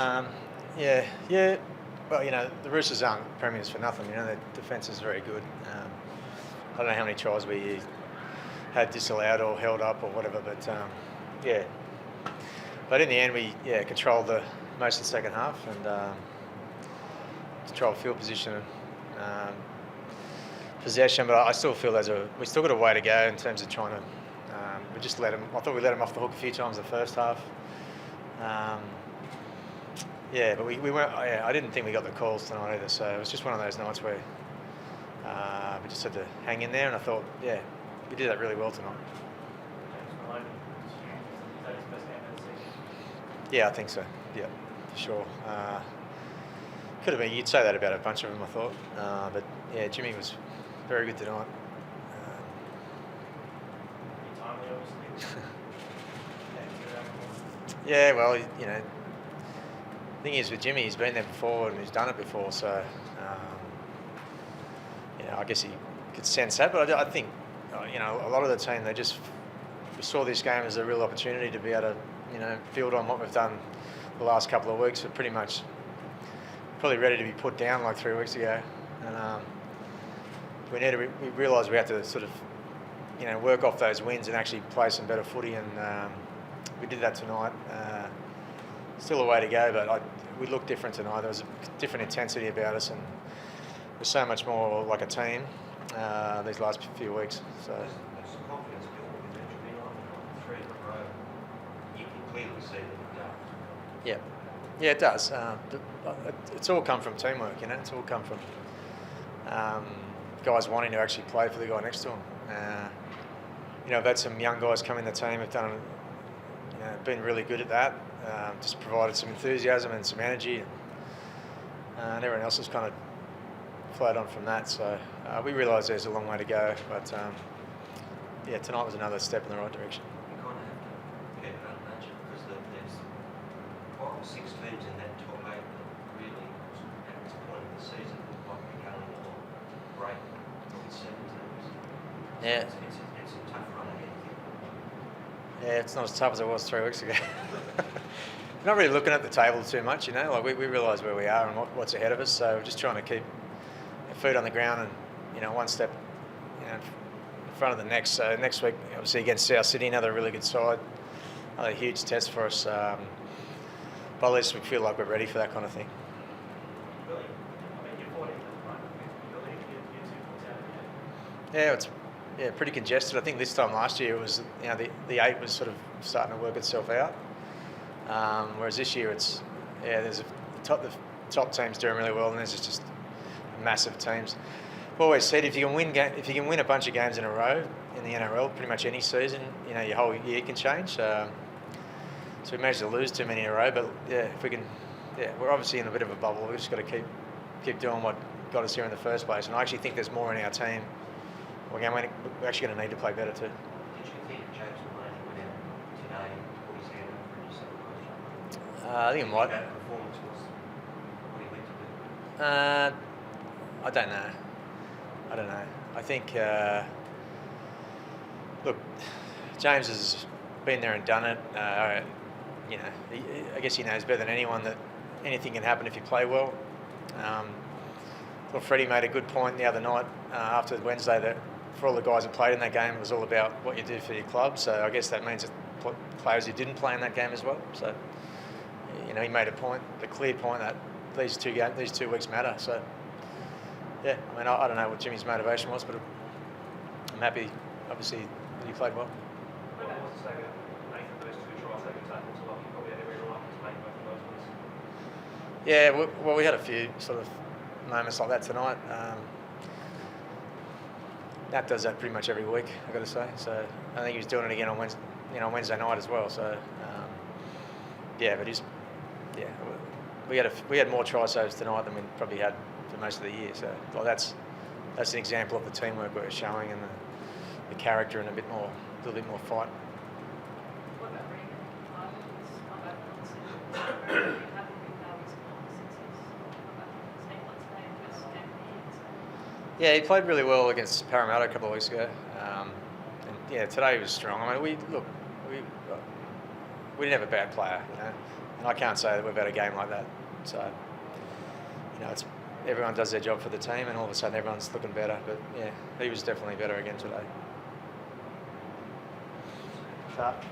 Um, yeah. Well, the Roosters aren't premiers for nothing. Their defence is very good. I don't know how many tries we had disallowed or held up or whatever, but yeah. But in the end, we controlled most of the second half and controlled field position, possession. But I still feel we still got a way to go in terms of trying to. We just let them. I thought we let them off the hook a few times the first half. But we weren't. I didn't think we got the calls tonight either. So it was just one of those nights where we just had to hang in there, and I thought, we did that really well tonight. Yeah, I think so. Yeah, for sure. Could have been. You'd say that about a bunch of them, I thought. But yeah, Jimmy was very good tonight. Yeah, well, the thing is with Jimmy, he's been there before and he's done it before, so I guess he could sense that. But I think a lot of the team, we saw this game as a real opportunity to be able to build on what we've done the last couple of weeks. We're pretty much probably ready to be put down like 3 weeks ago, and we realised we had to sort of work off those wins and actually play some better footy, and we did that tonight. Still a way to go, but we looked different tonight. There was a different intensity about us, and we're so much more like a team these last few weeks. So. It's the confidence building that you've been on 3 in a row. You can clearly see that it does. Yeah, it does. It's all come from teamwork, It's all come from guys wanting to actually play for the guy next to them. I've had some young guys come in the team, have done, been really good at that. Just provided some enthusiasm and some energy, and everyone else has kind of flowed on from that. So we realise there's a long way to go, but tonight was another step in the right direction. You kind of have to get it under nature because there's 6 teams in that top 8 that really, at this point in the season, look like they're going on break with 7 teams. Yeah. It's a tough run ahead. Yeah, it's not as tough as it was 3 weeks ago. Not really looking at the table too much, Like we realise where we are and what's ahead of us. So we're just trying to keep our feet on the ground and one step, in front of the next. So next week, obviously against South Sydney, another really good side, another huge test for us. But at least we feel like we're ready for that kind of thing. Yeah, it's pretty congested. I think this time last year it was the 8 was sort of starting to work itself out. Whereas this year there's the top teams doing really well, and there's just massive teams. I've always said if you can win a bunch of games in a row in the NRL, pretty much any season, your whole year can change. So we managed to lose too many in a row, but if we can, we're obviously in a bit of a bubble. We've just got to keep doing what got us here in the first place. And I actually think there's more in our team. We're actually going to need to play better too. Did you think James Maloney went out today and put his hand up for himself? I think it might. That performance was what he went to do. I don't know. I think, look, James has been there and done it. I guess he knows better than anyone that anything can happen if you play well. Well, Freddie made a good point the other night after Wednesday that for all the guys that played in that game, it was all about what you do for your club. So I guess that means that players who didn't play in that game as well. So, he made a clear point that these 2 weeks matter. So, I don't know what Jimmy's motivation was, but I'm happy, obviously, that he played well. What was to say about making those 2 tries they could tackle so lucky? Probably had every right to make both of those ones. Yeah, well, we had a few sort of moments like that tonight. Nat does that pretty much every week, I've got to say. So I think he was doing it again on Wednesday night as well. So we had more try saves tonight than we probably had for most of the year. So that's an example of the teamwork we're showing and the character and a little bit more fight. What about Regan? Yeah, he played really well against Parramatta a couple of weeks ago. Today he was strong. I mean, we didn't have a bad player, And I can't say that we've had a game like that. So, it's everyone does their job for the team, and all of a sudden everyone's looking better. But yeah, he was definitely better again today. Sharp.